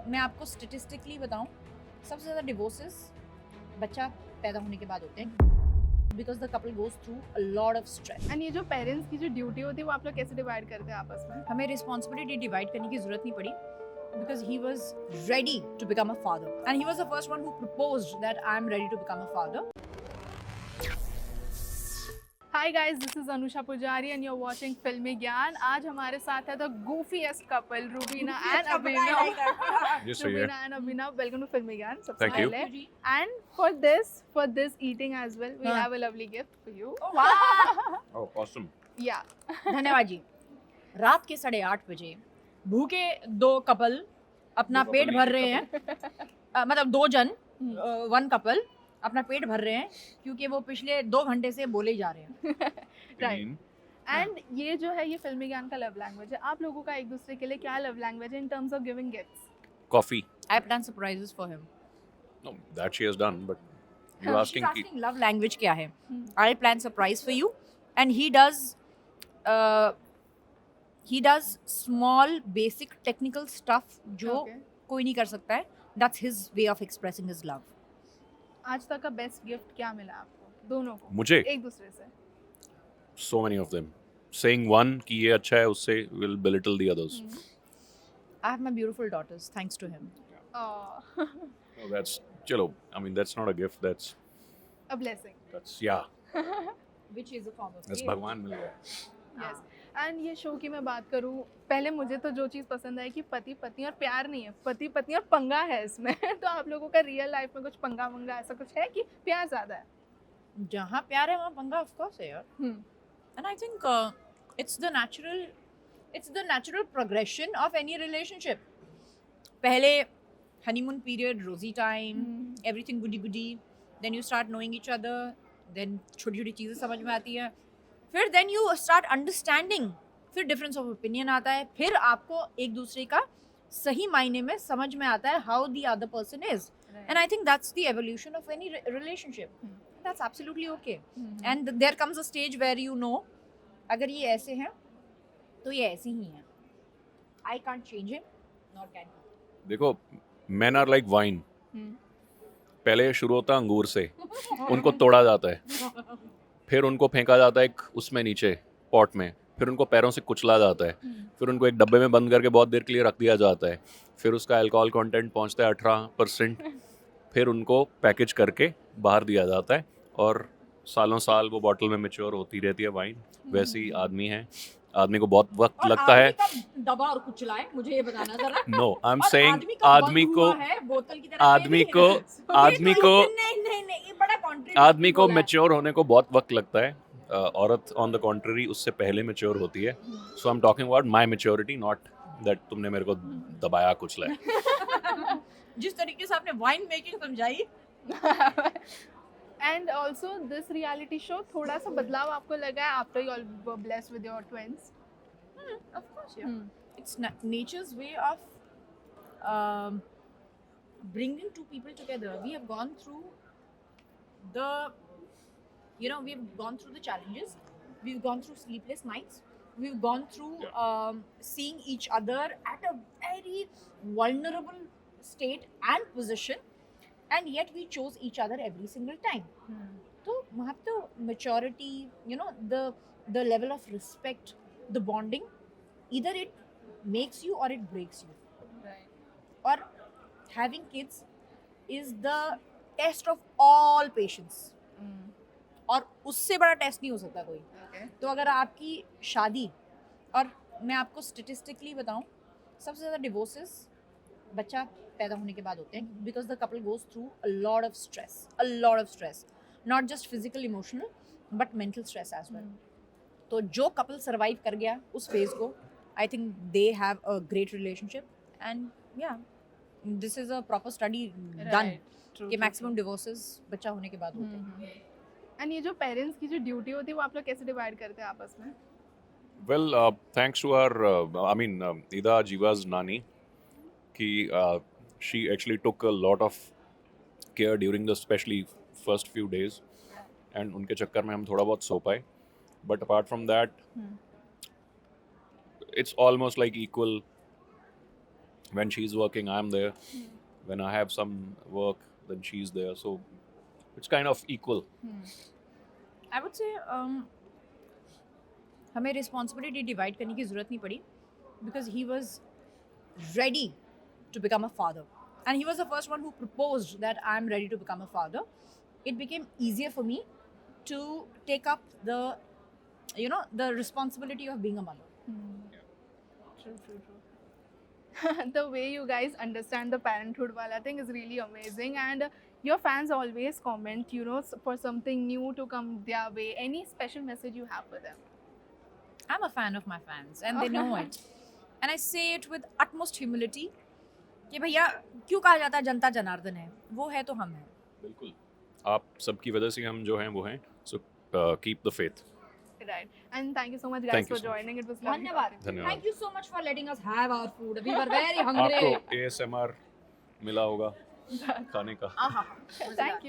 मैं आपको स्टेटिस्टिकली बताऊं, सबसे ज़्यादा डिवोर्सेस बच्चा पैदा होने के बाद होते हैं, because the couple goes through a lot of stress. And ये जो पेरेंट्स की जो ड्यूटी होती है वो आप लोग कैसे डिवाइड करते हैं आपस में? हमें रिस्पॉन्सिबिलिटी डिवाइड करने की जरूरत नहीं पड़ी, because he was ready to become a father, and he was the first one who proposed that I am ready to become a father. Hi guys, this is Anusha Pujari and you're watching Filmygyan. आज हमारे साथ है the goofiest couple, Rubina and Abhinav. Yes, sir. Rubina and Abhinav, welcome to Filmygyan. सबसे Thank you. पहले. And for this eating as well, we have a lovely gift for you. Oh wow! Oh, awesome. Yeah. धन्यवाद जी. रात के 8:30 बजे भूखे दो couple अपना पेट भर रहे हैं, मतलब 2 जन, 1 कपल अपना पेट भर रहे हैं क्योंकि वो पिछले 2 घंटे से बोले ही जा रहे हैं. Right. एंड ये जो है ये फिल्मी ज्ञान का लव लैंग्वेज है. आप लोगों का एक दूसरे के लिए क्या लव लैंग्वेज है in terms of giving gifts? Coffee. I plan surprises for him. No, that she has done, but you're She's asking. asking love language क्या है? I plan surprise for you, and he does small basic technical stuff जो Okay. कोई नहीं कर सकता है. That's his way of expressing his love. आज तक का बेस्ट गिफ्ट क्या मिला आपको दोनों को मुझे एक दूसरे से? so many of them. Saying one कि ये अच्छा है उससे will belittle the others. I have my beautiful daughters thanks to him. Oh, No, that's chalo. I mean that's not a gift. a blessing. That's yeah. Which is a form of That's gift. भगवान मिल गया. Yes. And ये show की मैं बात करूँ, पहले मुझे तो जो चीज़ पसंद है कि पति पत्नी और प्यार नहीं है, पति पत्नी और पंगा है इसमें. तो आप लोगों का रियल लाइफ में कुछ पंगा वंगा ऐसा कुछ है कि प्यार ज़्यादा है? जहाँ प्यार है वहाँ पंगा of course है यार. And I think it's the natural progression of any relationship. पहले honeymoon period, rosy time, everything goody goody. Then you start knowing each other. Then छोटी छोटी चीज़ें समझ में आती है. फिर then you start understanding. फिर difference of opinion आता है. फिर आपको एक दूसरे का सही मायने में समझ में आता है how the other person is. And I think that's the evolution of any relationship. That's absolutely okay. And there comes a stage where you know, अगर ये ऐसे हैं तो ये ऐसे ही हैं. I can't change him, nor can he. देखो men are like wine. पहले शुरू होता है अंगूर से, उनको तोड़ा जाता है, फिर उनको फेंका जाता है एक उसमें नीचे पॉट में, फिर उनको पैरों से कुचला जाता है, फिर उनको एक डब्बे में बंद करके बहुत देर के लिए रख दिया जाता है, फिर उसका अल्कोहल कंटेंट पहुंचता है 18%, फिर उनको पैकेज करके बाहर दिया जाता है और सालों साल वो बॉटल में मैच्योर होती रहती है वाइन. वैसे ही आदमी है, आदमी को बहुत वक्त लगता है. दबा और कुचला है, मुझे ये बताना जरा. नो आई एम और सेइंग आदमी को बोतल की तरह आदमी को नहीं, ये बड़ा contradict आदमी को बोला है. मैच्योर होने को बहुत वक्त लगता है. औरत ऑन द कॉन्ट्ररी उससे पहले मैच्योर होती है. So I am talking about my maturity, not that तुमने मेरे को दबाया कुचला है. जिस तरीके से आपने वाइन मेकिंग समझाई. And also this reality show थोड़ा सा बदलाव आपको लगा है after you all were blessed with your twins? Of course, yeah. It's nature's way of bringing two people together. We have gone through the challenges. We've gone through sleepless nights. We've gone through seeing each other at a very vulnerable state and position, and yet we chose each other every single time. So वहाँ पे तो maturity, the level of respect, the bonding, either it makes you or it breaks you. Right. Or having kids is the test of all patience. और उससे बड़ा test नहीं हो सकता कोई. तो अगर आपकी शादी, और मैं आपको स्टेटिस्टिकली बताऊं, सबसे ज़्यादा डिवोर्सेस बच्चा पैदा होने के बाद होते हैं, because the couple goes through a lot of stress, not just physical emotional but mental stress as well. तो जो कपल सर्वाइव कर गया उस फेज को, I think they have a great relationship. And yeah this is a proper study done कि maximum divorces बच्चा होने के बाद होते हैं. एंड ये जो पेरेंट्स की जो ड्यूटी होती है वो आप लोग कैसे डिवाइड करते हैं आपस में? Well, thanks to our, Ida Jiva's nani, she actually took a lot of care during the especially first few days, and उनके चक्कर में हम थोड़ा बहुत सो पाए. But apart from that, it's almost like equal When she's working, I'm there. When I have some work, then she's there. So it's kind of equal. I would say हमें responsibility divide करने की ज़रूरत नहीं पड़ी because he was ready to become a father and he was the first one who proposed that I'm ready to become a father. It became easier for me to take up the responsibility of being a mother. True. The way you guys understand the parenthood wala thing is really amazing, and your fans always comment, for something new to come their way. Any special message you have for them? I'm a fan of my fans and they know it. And I say it with utmost humility कि भैया क्यों कहा जाता है जनता जनार्दन है, वो है तो हम हैं. बिल्कुल. आप सबकी वजह से हम जो हैं वो हैं. So keep the faith. Right. And thank you so much guys Thank you for so much. joining. It was lovely. धन्यवाद. धन्यवाद. Thank you so much for letting us have our food. We were very hungry. आपको ASMR मिला होगा खाने का. आहा. Thank you.